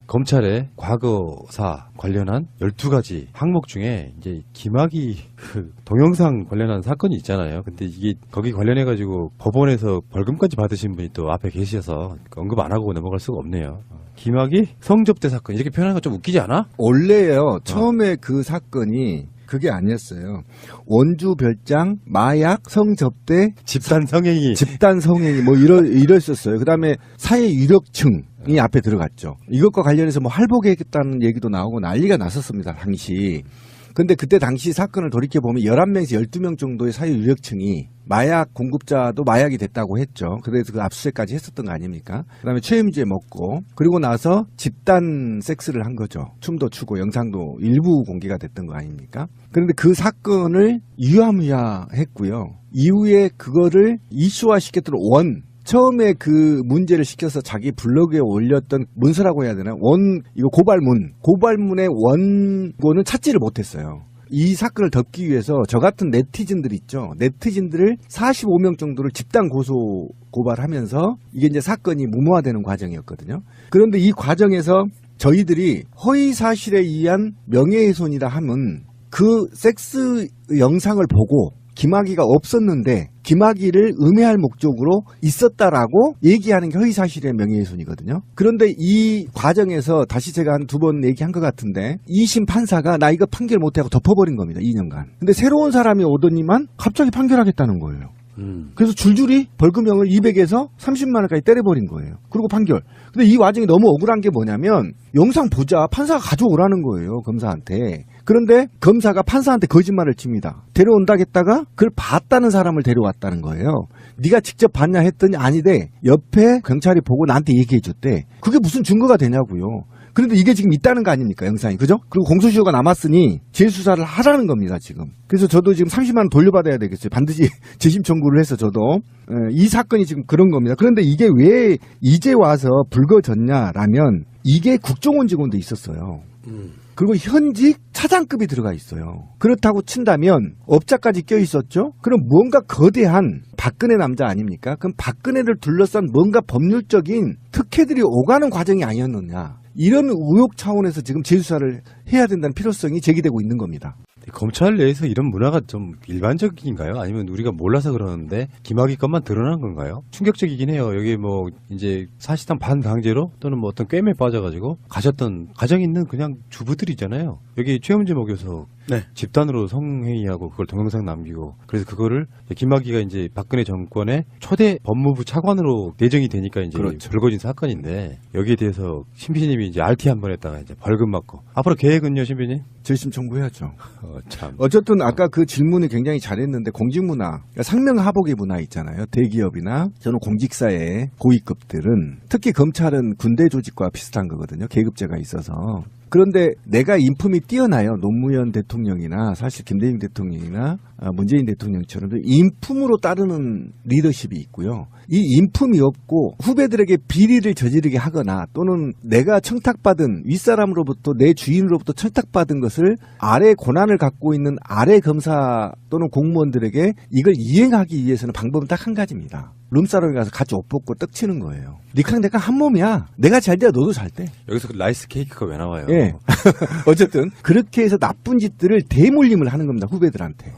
검찰의 과거사 관련한 12가지 항목 중에 이제 김학의 그 동영상 관련한 사건이 있잖아요. 근데 이게 거기 관련해가지고 법원에서 벌금까지 받으신 분이 또 앞에 계셔서 언급 안 하고 넘어갈 수가 없네요. 김학의 성접대 사건 이렇게 표현하는 건 좀 웃기지 않아? 원래요. 처음에 그 사건이 그게 아니었어요. 원주 별장, 마약, 성접대, 집단 성행이 뭐 이랬었어요. 그다음에 사회 유력층이 앞에 들어갔죠. 이것과 관련해서 뭐 할복했다는 얘기도 나오고 난리가 났었습니다. 당시. 근데 그때 당시 사건을 돌이켜보면 11명에서 12명 정도의 사회 유력층이 마약 공급자도 마약이 됐다고 했죠. 그래서 그 압수수색까지 했었던 거 아닙니까? 그다음에 최임죄 먹고 그리고 나서 집단 섹스를 한 거죠. 춤도 추고 영상도 일부 공개가 됐던 거 아닙니까? 그런데 그 사건을 유야무야 했고요. 이후에 그거를 이슈화시켰던 처음에 그 문제를 시켜서 자기 블로그에 올렸던 문서라고 해야 되나? 이거 고발문의 원고는 찾지를 못했어요. 이 사건을 덮기 위해서 저 같은 네티즌들 있죠. 네티즌들을 45명 정도를 집단 고발하면서 이게 이제 사건이 무모화되는 과정이었거든요. 그런데 이 과정에서 저희들이 허위 사실에 의한 명예훼손이라 하면 그 섹스 영상을 보고 김학의가 없었는데 김학의를 음해할 목적으로 있었다라고 얘기하는 게 허위사실의 명예훼손이거든요. 그런데 이 과정에서 다시 제가 한 2번 얘기한 것 같은데 2심 판사가 나 이거 판결 못하고 덮어버린 겁니다. 2년간. 근데 새로운 사람이 오더니만 갑자기 판결하겠다는 거예요. 그래서 줄줄이 벌금형을 200에서 30만 원까지 때려버린 거예요. 그리고 판결. 근데 이 와중에 너무 억울한 게 뭐냐면 영상 보자. 판사가 가져오라는 거예요. 검사한테. 그런데 검사가 판사한테 거짓말을 칩니다. 데려온다겠다가 그걸 봤다는 사람을 데려왔다는 거예요. 네가 직접 봤냐 했더니 아니대. 옆에 경찰이 보고 나한테 얘기해 줬대. 그게 무슨 증거가 되냐고요. 그런데 이게 지금 있다는 거 아닙니까? 영상이. 그죠? 그리고 공소시효가 남았으니 재수사를 하라는 겁니다. 지금. 그래서 저도 지금 30만 원 돌려받아야 되겠어요. 반드시 재심 청구를 해서 저도. 이 사건이 지금 그런 겁니다. 그런데 이게 왜 이제 와서 불거졌냐라면 이게 국정원 직원도 있었어요. 그리고 현직 차장급이 들어가 있어요. 그렇다고 친다면 업자까지 껴있었죠? 그럼 뭔가 거대한 박근혜 남자 아닙니까? 그럼 박근혜를 둘러싼 뭔가 법률적인 특혜들이 오가는 과정이 아니었느냐. 이런 의혹 차원에서 지금 재수사를 해야 된다는 필요성이 제기되고 있는 겁니다. 검찰 내에서 이런 문화가 좀 일반적인가요? 아니면 우리가 몰라서 그러는데 김학의 것만 드러난 건가요? 충격적이긴 해요. 여기 뭐 이제 사실상 반강제로 또는 뭐 어떤 꿰매에 빠져가지고 가셨던 가정 있는 그냥 주부들이잖아요. 여기 최은재 목교서 네. 집단으로 성행위하고 그걸 동영상 남기고 그래서 그거를 김학의가 이제 박근혜 정권의 초대 법무부 차관으로 내정이 되니까 이제 그렇죠. 불거진 사건인데 여기에 대해서 신비님이 이제 RT 한 번 했다가 이제 벌금 맞고 앞으로 계획은요, 신비님? 재심 청구해야죠. 참. 어쨌든 아까 그 질문이 굉장히 잘했는데 공직문화, 그러니까 상명하복의 문화 있잖아요. 대기업이나 저는 공직사의 고위급들은 특히 검찰은 군대 조직과 비슷한 거거든요. 계급제가 있어서. 그런데 내가 인품이 뛰어나요. 노무현 대통령이나 사실 김대중 대통령이나 문재인 대통령처럼 인품으로 따르는 리더십이 있고요. 이 인품이 없고 후배들에게 비리를 저지르게 하거나 또는 내가 청탁받은 윗사람으로부터 내 주인으로부터 청탁받은 것을 아래 권한을 갖고 있는 아래 검사 또는 공무원들에게 이걸 이행하기 위해서는 방법은 딱 한 가지입니다. 룸사롱에 가서 같이 옷 벗고 떡 치는 거예요. 니랑 내가 한 몸이야. 내가 잘 돼야 너도 잘 돼. 여기서 그 라이스 케이크가 왜 나와요? 예. 어쨌든 그렇게 해서 나쁜 짓들을 대물림을 하는 겁니다. 후배들한테.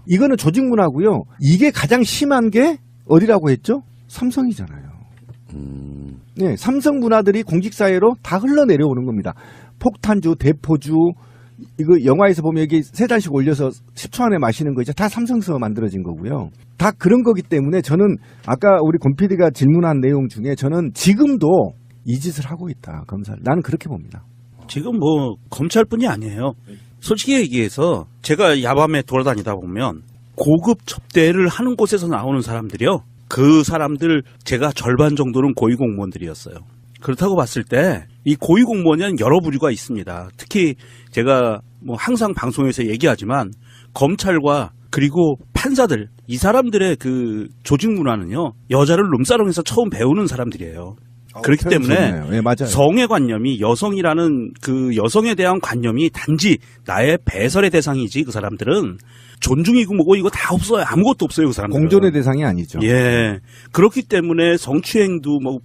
이거는 조직 문화고요. 이게 가장 심한 게 어디라고 했죠? 삼성이잖아요. 네, 삼성 문화들이 공직사회로 다 흘러내려오는 겁니다. 폭탄주, 대포주, 이거 영화에서 보면 여기 3잔씩 올려서 10초 안에 마시는 거 이제 다 삼성서 만들어진 거고요. 다 그런 거기 때문에 저는 아까 우리 권 PD가 질문한 내용 중에 저는 지금도 이 짓을 하고 있다. 검사를. 나는 그렇게 봅니다. 지금 뭐 검찰뿐이 아니에요. 솔직히 얘기해서 제가 야밤에 돌아다니다 보면 고급 접대를 하는 곳에서 나오는 사람들이요. 그 사람들 제가 절반 정도는 고위공무원들이었어요. 그렇다고 봤을 때 이 고위공무원에는 여러 부류가 있습니다. 특히 제가 뭐 항상 방송에서 얘기하지만 검찰과 그리고 판사들 이 사람들의 그 조직 문화는요. 여자를 룸사롱에서 처음 배우는 사람들이에요. 그렇기 때문에 네, 맞아요. 성의 관념이 여성이라는 그 여성에 대한 관념이 단지 나의 배설의 대상이지 그 사람들은 존중이고 뭐고 이거 다 없어요. 아무것도 없어요. 그 사람들은. 공존의 대상이 아니죠. 예. 그렇기 때문에 성추행도 뭐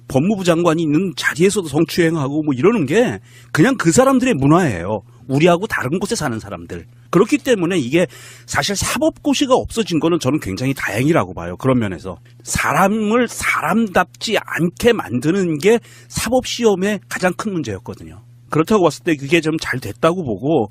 법무부 장관이 있는 자리에서도 성추행하고 뭐 이러는 게 그냥 그 사람들의 문화예요. 우리하고 다른 곳에 사는 사람들. 그렇기 때문에 이게 사실 사법고시가 없어진 거는 저는 굉장히 다행이라고 봐요. 그런 면에서. 사람을 사람답지 않게 만드는 게 사법시험의 가장 큰 문제였거든요. 그렇다고 봤을 때 그게 좀 잘 됐다고 보고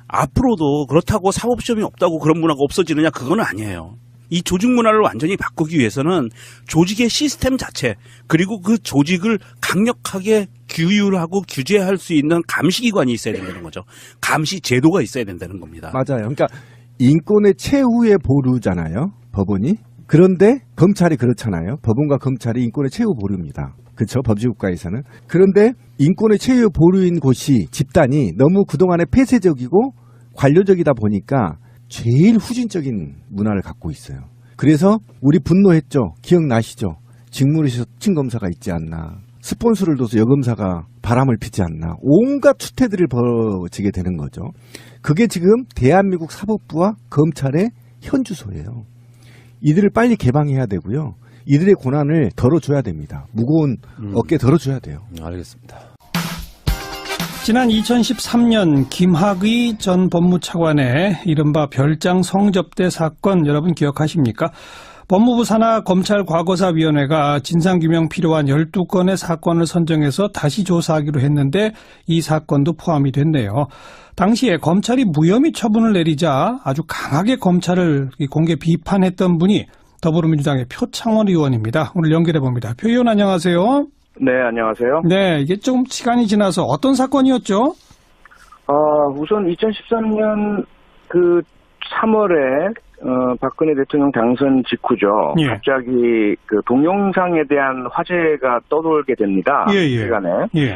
앞으로도 그렇다고 사법시험이 없다고 그런 문화가 없어지느냐 그건 아니에요. 이 조직 문화를 완전히 바꾸기 위해서는 조직의 시스템 자체 그리고 그 조직을 강력하게 규율하고 규제할 수 있는 감시기관이 있어야 된다는 거죠. 감시 제도가 있어야 된다는 겁니다. 맞아요. 그러니까 인권의 최후의 보루잖아요. 법원이. 그런데 검찰이 그렇잖아요. 법원과 검찰이 인권의 최후 보루입니다. 그렇죠. 법치국가에서는. 그런데 인권의 최후 보루인 곳이 집단이 너무 그동안에 폐쇄적이고 관료적이다 보니까 제일 후진적인 문화를 갖고 있어요. 그래서 우리 분노했죠. 기억나시죠? 직무에서 특징검사가 있지 않나. 스폰서를 둬서 여검사가 바람을 피지 않나. 온갖 추태들을 벌어지게 되는 거죠. 그게 지금 대한민국 사법부와 검찰의 현주소예요. 이들을 빨리 개방해야 되고요. 이들의 고난을 덜어줘야 됩니다. 무거운 어깨 덜어줘야 돼요. 알겠습니다. 지난 2013년 김학의 전 법무차관의 이른바 별장 성접대 사건 여러분 기억하십니까? 법무부 산하 검찰과거사위원회가 진상규명 필요한 12건의 사건을 선정해서 다시 조사하기로 했는데 이 사건도 포함이 됐네요. 당시에 검찰이 무혐의 처분을 내리자 아주 강하게 검찰을 공개 비판했던 분이 더불어민주당의 표창원 의원입니다. 오늘 연결해 봅니다. 표 의원 안녕하세요. 네, 안녕하세요. 네, 이게 좀 시간이 지나서 어떤 사건이었죠? 우선 2013년 그 3월에 박근혜 대통령 당선 직후죠. 예. 갑자기 그 동영상에 대한 화제가 떠돌게 됩니다. 예. 시간에. 예.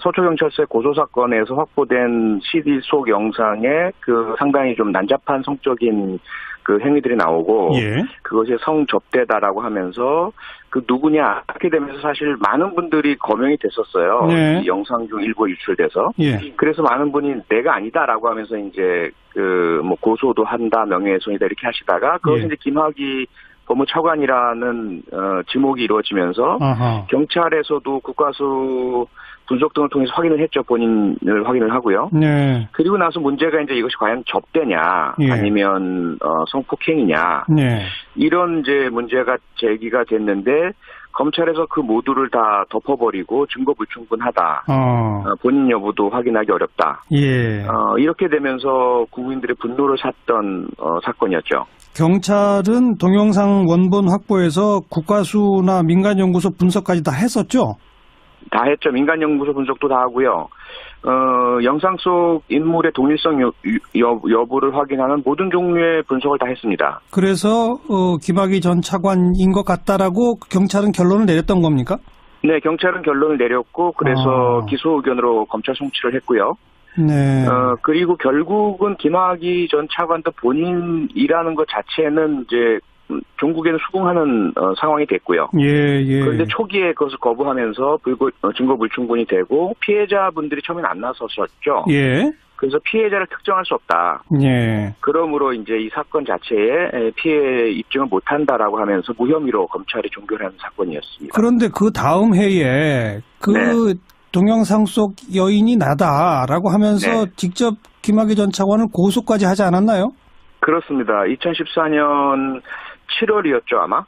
서초경찰서의 고소사건에서 확보된 CD 속 영상에 그 상당히 좀 난잡한 성적인 그 행위들이 나오고 예. 그것이 성접대다라고 하면서 그 누구냐 이렇게 되면서 사실 많은 분들이 거명이 됐었어요. 네. 이 영상 중 일부 유출돼서. 예. 그래서 많은 분이 내가 아니다라고 하면서 이제 그 뭐 고소도 한다 명예훼손이다 이렇게 하시다가 그것이 예. 이제 김학의 법무차관이라는 지목이 이루어지면서 아하. 경찰에서도 국가수 분석 등을 통해서 확인을 했죠. 본인을 확인을 하고요. 네. 그리고 나서 문제가 이제 이것이 과연 접대냐 예. 아니면 성폭행이냐 네. 이런 이제 문제가 제기가 됐는데 검찰에서 그 모두를 다 덮어버리고 증거 불충분하다. 본인 여부도 확인하기 어렵다. 예. 이렇게 되면서 국민들의 분노를 샀던 사건이었죠. 경찰은 동영상 원본 확보해서 국가수나 민간연구소 분석까지 다 했었죠? 다 했죠. 민간연구소 분석도 다 하고요. 영상 속 인물의 동일성 여부를 확인하는 모든 종류의 분석을 다 했습니다. 그래서 김학의 전 차관인 것 같다라고 경찰은 결론을 내렸던 겁니까? 네, 경찰은 결론을 내렸고 그래서 기소 의견으로 검찰 송치를 했고요. 네. 그리고 결국은 김학의 전 차관도 본인이라는 것 자체는 이제 종국에는 수긍하는 상황이 됐고요. 예. 그런데 초기에 그것을 거부하면서 증거 불충분이 되고 피해자분들이 처음에는 안 나섰었죠. 예. 그래서 피해자를 특정할 수 없다. 예. 그러므로 이제 이 사건 자체에 피해 입증을 못한다라고 하면서 무혐의로 검찰이 종결하는 사건이었습니다. 그런데 그 다음 해에 그 네. 동영상 속 여인이 나다라고 하면서 네. 직접 김학의 전 차관을 고소까지 하지 않았나요? 그렇습니다. 2014년 7월이었죠, 아마.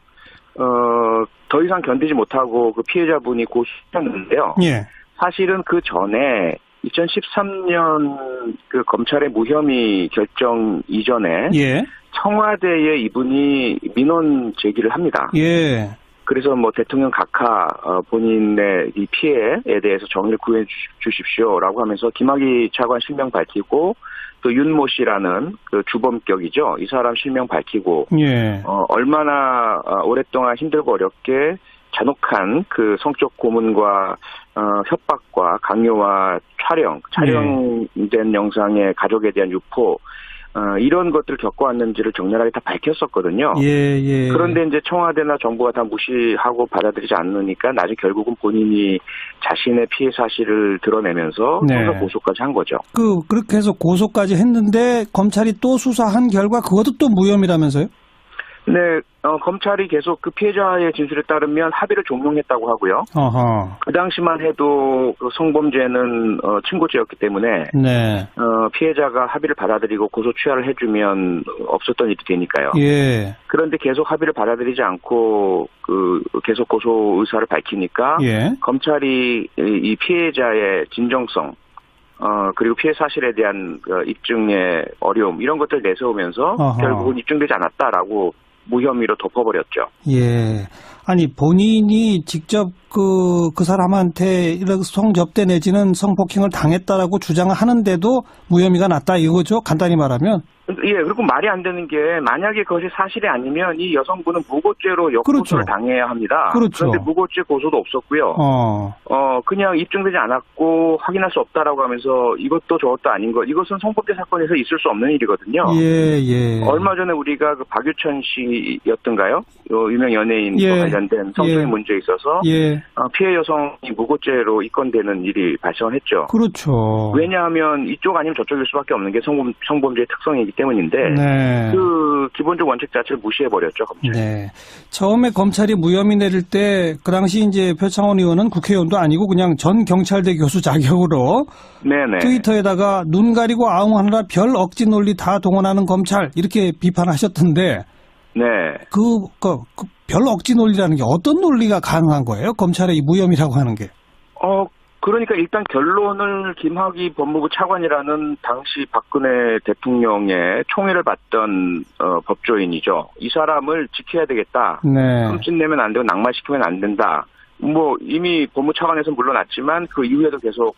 더 이상 견디지 못하고 그 피해자분이 고소했는데요. 예. 사실은 그 전에 2013년 그 검찰의 무혐의 결정 이전에 예. 청와대에 이분이 민원 제기를 합니다. 예. 그래서 뭐 대통령 각하 본인의 이 피해에 대해서 정의를 구해 주십시오라고 하면서 김학의 차관 실명 밝히고 또 윤모 씨라는 그 주범격이죠. 이 사람 실명 밝히고 예. 얼마나 오랫동안 힘들고 어렵게 잔혹한 그 성적 고문과 협박과 강요와 촬영된 영상의 가족에 대한 유포 이런 것들을 겪어왔는지를 적나라하게 다 밝혔었거든요. 예. 그런데 이제 청와대나 정부가 다 무시하고 받아들이지 않으니까 나중에 결국은 본인이 자신의 피해 사실을 드러내면서 형사 고소까지 한 거죠. 그렇게 해서 고소까지 했는데 검찰이 또 수사한 결과 그것도 또 무혐의라면서요? 네, 검찰이 계속 그 피해자의 진술에 따르면 합의를 종용했다고 하고요. 어허. 그 당시만 해도 그 성범죄는 친고죄였기 때문에 네. 피해자가 합의를 받아들이고 고소 취하를 해주면 없었던 일이 되니까요. 예. 그런데 계속 합의를 받아들이지 않고 계속 고소 의사를 밝히니까 예. 검찰이 이 피해자의 진정성 그리고 피해 사실에 대한 입증의 어려움 이런 것들 내세우면서 어허. 결국은 입증되지 않았다라고 무혐의로 덮어버렸죠. 예. 아니, 본인이 직접 그 사람한테 이런 성접대 내지는 성폭행을 당했다라고 주장을 하는데도 무혐의가 났다 이거죠? 간단히 말하면? 예, 그리고 말이 안 되는 게 만약에 그것이 사실이 아니면 이 여성분은 무고죄로 역고소를 그렇죠. 당해야 합니다. 그렇죠. 그런데 무고죄 고소도 없었고요. 그냥 입증되지 않았고 확인할 수 없다라고 하면서 이것도 저것도 아닌 것. 이것은 성범죄 사건에서 있을 수 없는 일이거든요. 예, 예. 얼마 전에 우리가 그 박유천 씨였던가요? 유명 연예인과 예. 관련된 성추행 예. 문제에 있어서 예. 피해 여성이 무고죄로 입건되는 일이 발생했죠. 그렇죠. 왜냐하면 이쪽 아니면 저쪽일 수밖에 없는 게 성범죄의 특성이기 때문인데 네. 그 기본적 원칙 자체를 무시해버렸죠, 검찰이. 네. 처음에 검찰이 무혐의 내릴 때 그 당시 이제 표창원 의원은 국회의원도 아니고 그냥 전 경찰대 교수 자격으로 네네. 트위터에다가 눈 가리고 아웅하느라 별 억지 논리 다 동원하는 검찰 이렇게 비판하셨던데 네. 그 별 억지 논리라는 게 어떤 논리가 가능한 거예요? 검찰의 이 무혐의라고 하는 게. 그러니까 일단 결론을 김학의 법무부 차관이라는 당시 박근혜 대통령의 총애를 받던 법조인이죠. 이 사람을 지켜야 되겠다. 네. 흠집내면 안 되고 낙마시키면 안 된다. 뭐 이미 법무차관에서 물러났지만 그 이후에도 계속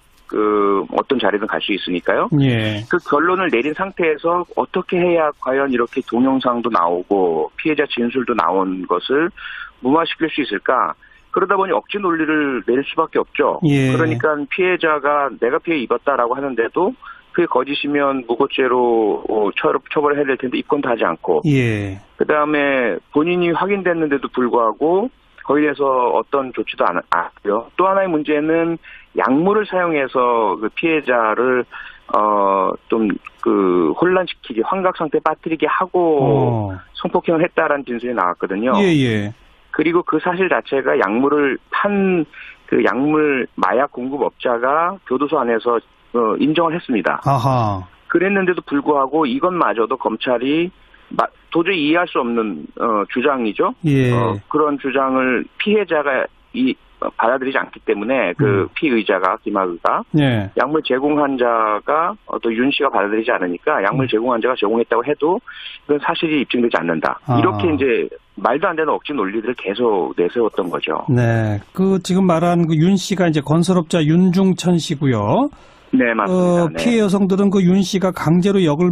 어떤 자리든 갈 수 있으니까요. 예. 그 결론을 내린 상태에서 어떻게 해야 과연 이렇게 동영상도 나오고 피해자 진술도 나온 것을 무마시킬 수 있을까? 그러다 보니 억지 논리를 내릴 수밖에 없죠. 예. 그러니까 피해자가 내가 피해 입었다라고 하는데도 그게 거짓이면 무고죄로 처벌을 해야 될 텐데 입건도 하지 않고 예. 그다음에 본인이 확인됐는데도 불구하고 거기에 대해서 어떤 조치도 안 하고요. 또 하나의 문제는 약물을 사용해서 그 피해자를 좀 혼란시키게 환각 상태에 빠뜨리게 하고 성폭행을 했다라는 진술이 나왔거든요. 예. 그리고 그 사실 자체가 약물을 판 그 약물 마약 공급업자가 교도소 안에서 인정을 했습니다. 아하. 그랬는데도 불구하고 이것마저도 검찰이 도저히 이해할 수 없는 주장이죠. 예. 그런 주장을 피해자가 받아들이지 않기 때문에 그 피의자가 김학의가 예. 약물 제공한 자가 또 윤 씨가 받아들이지 않으니까 약물 제공한 자가 제공했다고 해도 그건 사실이 입증되지 않는다. 이렇게 이제 말도 안 되는 억지 논리들을 계속 내세웠던 거죠. 네. 지금 말한 윤 씨가 이제 건설업자 윤중천 씨고요. 네, 맞습니다. 네. 피해 여성들은 윤 씨가 강제로 약을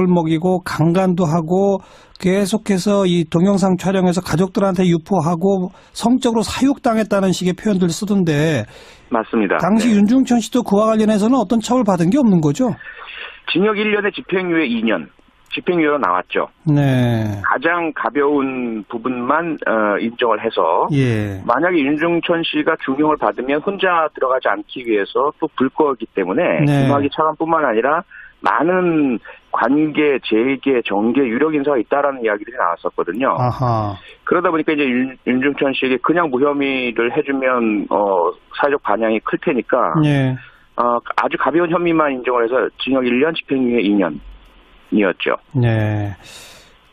먹이고 강간도 하고 계속해서 이 동영상 촬영해서 가족들한테 유포하고 성적으로 사육당했다는 식의 표현들을 쓰던데 맞습니다. 당시 네. 윤중천 씨도 그와 관련해서는 어떤 처벌 받은 게 없는 거죠? 징역 1년에 집행유예 2년. 집행유예로 나왔죠. 네. 가장 가벼운 부분만 인정을 해서 예. 만약에 윤중천 씨가 중형을 받으면 혼자 들어가지 않기 위해서 또 불 거기 때문에 네. 김학의 차관뿐만 아니라 많은 관계, 재계, 정계, 유력 인사가 있다라는 이야기들이 나왔었거든요. 아하. 그러다 보니까 이제 윤중천 씨에게 그냥 무혐의를 해주면 사회적 반향이 클 테니까 예. 아주 가벼운 혐의만 인정을 해서 징역 1년, 집행유예 2년이었죠. 네.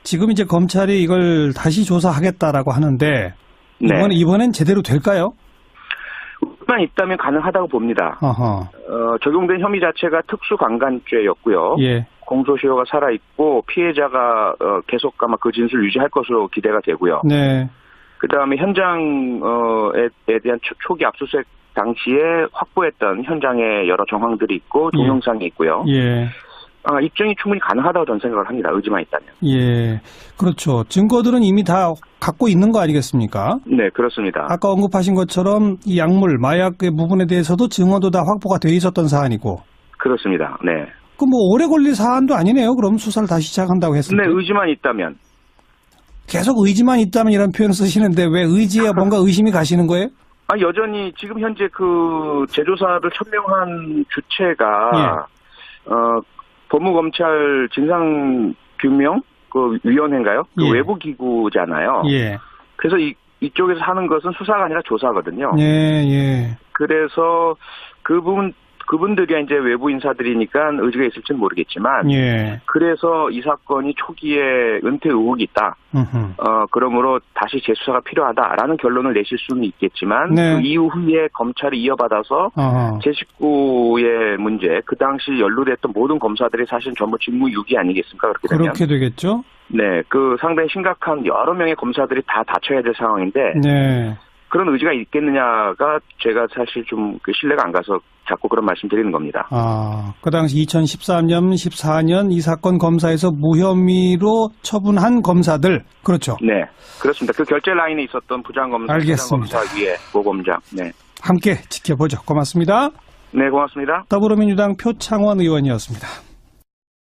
지금 이제 검찰이 이걸 다시 조사하겠다라고 하는데 이번엔 제대로 될까요? 만 있다면 가능하다고 봅니다. 어허. 적용된 혐의 자체가 특수강간죄였고요. 예. 공소시효가 살아있고 피해자가 계속 아마 그 진술을 유지할 것으로 기대가 되고요. 네. 그다음에 현장에 대한 초기 압수수색 당시에 확보했던 현장에 여러 정황들이 있고 동영상이 있고요. 예. 입증이 충분히 가능하다고 저는 생각을 합니다. 의지만 있다면. 예. 그렇죠. 증거들은 이미 다 갖고 있는 거 아니겠습니까? 네, 그렇습니다. 아까 언급하신 것처럼 이 약물, 마약의 부분에 대해서도 증언도 다 확보가 돼 있었던 사안이고. 그렇습니다. 네. 오래 걸릴 사안도 아니네요. 그럼 수사를 다시 시작한다고 했을 때. 네, 의지만 있다면. 계속 의지만 있다면 이런 표현 쓰시는데 왜 의지에 뭔가 의심이 가시는 거예요? 여전히 지금 현재 그 재조사를 천명한 주체가 법무검찰 진상규명 그 위원회인가요? 그 예. 외부 기구잖아요. 예. 그래서 이쪽에서 하는 것은 수사가 아니라 조사거든요. 예, 예. 그래서 그분들이 이제 외부 인사들이니까 의지가 있을지는 모르겠지만, 예. 그래서 이 사건이 초기에 은퇴 의혹이 있다. 음흠. 그러므로 다시 재수사가 필요하다라는 결론을 내실 수는 있겠지만, 네. 그 이후에 검찰이 이어받아서 어허. 제 식구의 문제, 그 당시 연루됐던 모든 검사들이 사실 전부 직무유기 아니겠습니까? 그렇게 되면. 그렇게 되겠죠? 네, 그 상당히 심각한 여러 명의 검사들이 다 다쳐야 될 상황인데, 네. 그런 의지가 있겠느냐가 제가 사실 좀 그 신뢰가 안 가서 자꾸 그런 말씀 드리는 겁니다. 아, 그 당시 2013년, 14년 이 사건 검사에서 무혐의로 처분한 검사들. 그렇죠. 네, 그렇습니다. 그 결재 라인에 있었던 부장검사, 알겠습니다. 부장검사 위에 고검장. 네. 함께 지켜보죠. 고맙습니다. 네, 고맙습니다. 더불어민주당 표창원 의원이었습니다.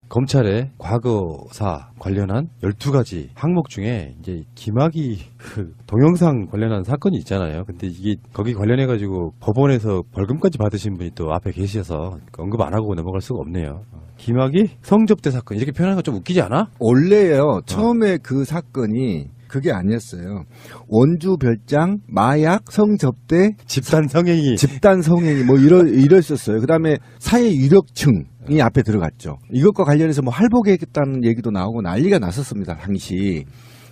검찰의 과거사 관련한 12가지 항목 중에 이제 김학의 그 동영상 관련한 사건이 있잖아요. 근데 이게 거기 관련해가지고 법원에서 벌금까지 받으신 분이 또 앞에 계셔서 언급 안 하고 넘어갈 수가 없네요. 김학의 성접대 사건 이렇게 표현하는 거 좀 웃기지 않아? 원래요, 처음에 그 사건이 그게 아니었어요. 원주 별장, 마약, 성접대, 집단 성행위. 집단 성행위 뭐 이랬었어요. 그다음에 사회 유력층이 앞에 들어갔죠. 이것과 관련해서 뭐 할복했다는 얘기도 나오고 난리가 났었습니다, 당시.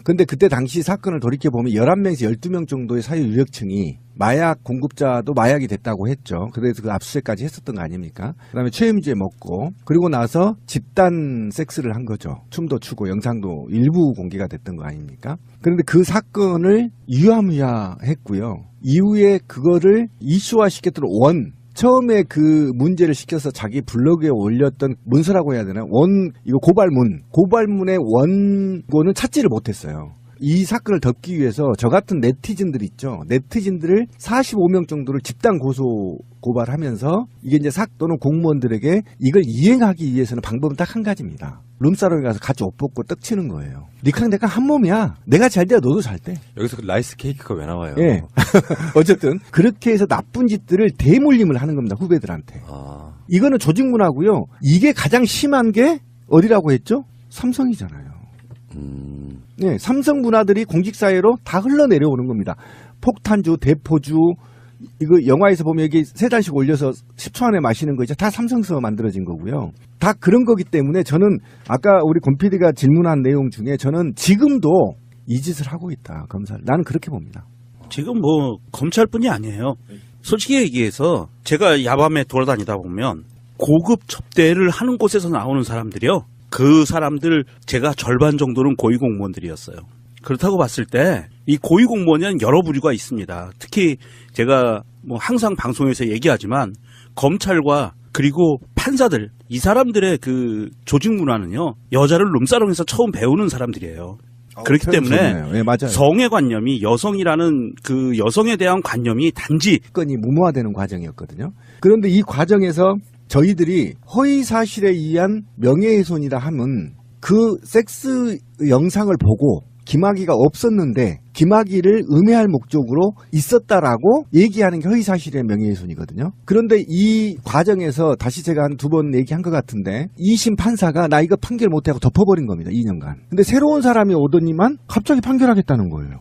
근데 그때 당시 사건을 돌이켜보면 11명에서 12명 정도의 사회 유력층이 마약 공급자도 마약이 됐다고 했죠. 그래서 그 압수수색까지 했었던 거 아닙니까? 그다음에 최임죄 먹고 그리고 나서 집단 섹스를 한 거죠. 춤도 추고 영상도 일부 공개가 됐던 거 아닙니까? 그런데 그 사건을 유야무야 했고요. 이후에 그거를 이슈화시켰던 처음에 그 문제를 시켜서 자기 블로그에 올렸던 문서라고 해야 되나? 이거 고발문의 원고는 찾지를 못했어요. 이 사건을 덮기 위해서 저 같은 네티즌들 있죠. 네티즌들을 45명 정도를 집단 고발하면서 이게 이제 또는 공무원들에게 이걸 이행하기 위해서는 방법은 딱 한 가지입니다. 룸사롱에 가서 같이 옷 벗고 떡 치는 거예요. 니랑 내가 한 몸이야. 내가 잘 돼야 너도 잘 돼. 여기서 그 라이스 케이크가 왜 나와요? 예. 어쨌든 그렇게 해서 나쁜 짓들을 대물림을 하는 겁니다. 후배들한테. 아, 이거는 조직 문화고요. 이게 가장 심한 게 어디라고 했죠? 삼성이잖아요. 네, 삼성 문화들이 공직사회로 다 흘러내려오는 겁니다. 폭탄주, 대포주, 이거 영화에서 보면 여기 3잔씩 올려서 10초 안에 마시는 거 있죠. 다 삼성서 만들어진 거고요. 다 그런 거기 때문에 저는 아까 우리 권 PD가 질문한 내용 중에 저는 지금도 이 짓을 하고 있다. 검사. 나는 그렇게 봅니다. 지금 뭐 검찰뿐이 아니에요. 솔직히 얘기해서 제가 야밤에 돌아다니다 보면 고급 접대를 하는 곳에서 나오는 사람들이요. 그 사람들 제가 절반 정도는 고위공무원들이었어요. 그렇다고 봤을 때 이 고위공무원에는 여러 부류가 있습니다. 특히 제가 뭐 항상 방송에서 얘기하지만 검찰과 그리고 판사들 이 사람들의 그 조직 문화는요. 여자를 룸사롱에서 처음 배우는 사람들이에요. 그렇기 때문에 네, 맞아요. 성의 관념이 여성이라는 그 여성에 대한 관념이 단지 건이 무모화되는 과정이었거든요. 그런데 이 과정에서 저희들이 허위 사실에 의한 명예훼손이라 하면 그 섹스 영상을 보고 김학의가 없었는데 김학의를 음해할 목적으로 있었다라고 얘기하는 게 허위 사실의 명예훼손이거든요. 그런데 이 과정에서 다시 제가 한 2번 얘기한 것 같은데 2심 판사가 나 이거 판결 못하고 덮어버린 겁니다. 2년간. 근데 새로운 사람이 오더니만 갑자기 판결하겠다는 거예요.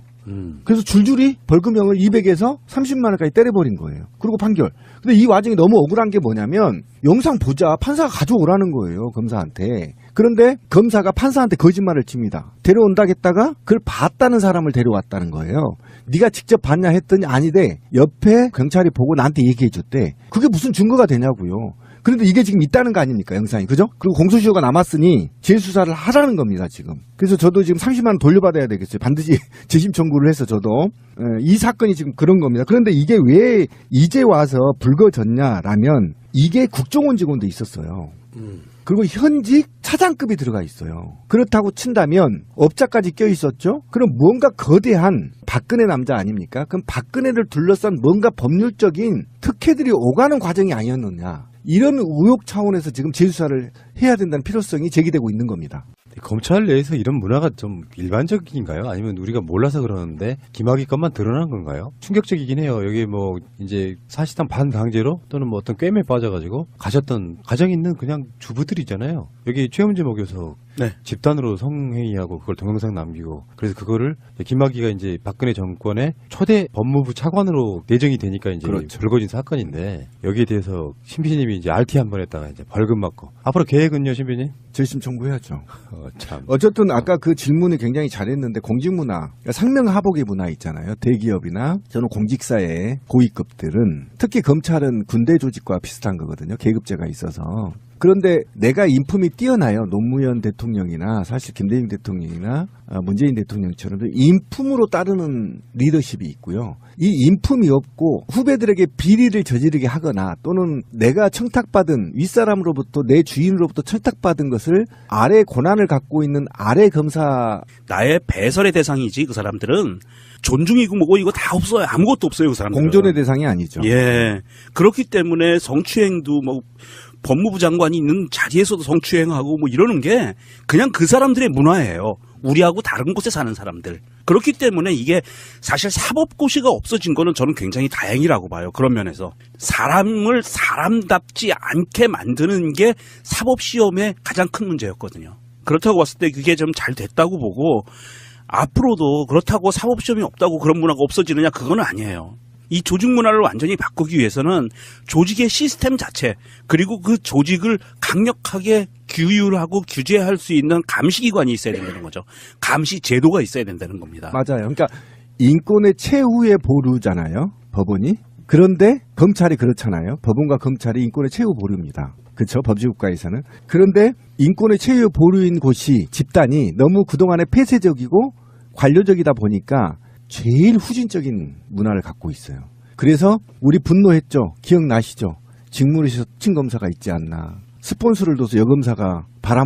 그래서 줄줄이 벌금형을 200에서 30만 원까지 때려버린 거예요. 그리고 판결. 근데 이 와중에 너무 억울한 게 뭐냐면 영상 보자. 판사가 가져오라는 거예요. 검사한테. 그런데 검사가 판사한테 거짓말을 칩니다. 데려온다겠다가 그걸 봤다는 사람을 데려왔다는 거예요. 네가 직접 봤냐 했더니 아니대. 옆에 경찰이 보고 나한테 얘기해 줬대. 그게 무슨 증거가 되냐고요. 그런데 이게 지금 있다는 거 아닙니까, 영상이. 그죠? 그리고 공소시효가 남았으니 재수사를 하라는 겁니다, 지금. 그래서 저도 지금 30만 원 돌려받아야 되겠어요. 반드시 재심 청구를 해서 저도. 이 사건이 지금 그런 겁니다. 그런데 이게 왜 이제 와서 불거졌냐라면 이게 국정원 직원도 있었어요. 그리고 현직 차장급이 들어가 있어요. 그렇다고 친다면 업자까지 껴있었죠. 그럼 뭔가 거대한 박근혜 남자 아닙니까? 그럼 박근혜를 둘러싼 뭔가 법률적인 특혜들이 오가는 과정이 아니었느냐. 이런 의혹 차원에서 지금 재수사를 해야 된다는 필요성이 제기되고 있는 겁니다. 검찰 내에서 이런 문화가 좀 일반적인가요? 아니면 우리가 몰라서 그러는데 김학의 것만 드러난 건가요? 충격적이긴 해요. 여기 뭐 이제 사실상 반강제로 또는 뭐 어떤 꿰매에 빠져가지고 가셨던 가정 있는 그냥 주부들이잖아요. 여기 최은재 목요서 네. 집단으로 성행위하고 그걸 동영상 남기고 그래서 그거를 김학의가 이제 박근혜 정권의 초대 법무부 차관으로 내정이 되니까 이제 그렇죠. 불거진 사건인데 여기에 대해서 신비님이 이제 RT 한 번 했다가 이제 벌금 맞고 앞으로 계획은요, 신비님? 재심 청구해야죠. 참. 어쨌든 아까 그 질문을 굉장히 잘했는데 공직문화, 그러니까 상명하복의 문화 있잖아요. 대기업이나 저는 공직사의 고위급들은 특히 검찰은 군대 조직과 비슷한 거거든요. 계급제가 있어서. 그런데 내가 인품이 뛰어나요. 노무현 대통령이나 사실 김대중 대통령이나 문재인 대통령처럼 인품으로 따르는 리더십이 있고요. 이 인품이 없고 후배들에게 비리를 저지르게 하거나 또는 내가 청탁받은 윗사람으로부터 내 주인으로부터 청탁받은 것을 아래 권한을 갖고 있는 아래 검사 나의 배설의 대상이지 그 사람들은 존중이고 뭐고 이거 다 없어요. 아무것도 없어요 그 사람들은. 공존의 대상이 아니죠. 예. 그렇기 때문에 성추행도 뭐 법무부 장관이 있는 자리에서도 성추행하고 뭐 이러는 게 그냥 그 사람들의 문화예요. 우리하고 다른 곳에 사는 사람들. 그렇기 때문에 이게 사실 사법고시가 없어진 거는 저는 굉장히 다행이라고 봐요. 그런 면에서. 사람을 사람답지 않게 만드는 게 사법시험의 가장 큰 문제였거든요. 그렇다고 봤을 때 그게 좀 잘 됐다고 보고 앞으로도 그렇다고 사법시험이 없다고 그런 문화가 없어지느냐 그건 아니에요. 이 조직 문화를 완전히 바꾸기 위해서는 조직의 시스템 자체 그리고 그 조직을 강력하게 규율하고 규제할 수 있는 감시기관이 있어야 된다는 거죠. 감시 제도가 있어야 된다는 겁니다. 맞아요. 그러니까 인권의 최후의 보루잖아요. 법원이. 그런데 검찰이 그렇잖아요. 법원과 검찰이 인권의 최후 보루입니다. 그렇죠. 법치국가에서는. 그런데 인권의 최후 보루인 곳이 집단이 너무 그동안에 폐쇄적이고 관료적이다 보니까 제일 후진적인 문화를 갖고 있어요. 그래서 우리 분노했죠. 기억나시죠? 직무에서 특징검사가 있지 않나. 스폰서를 둬서 여검사가 바람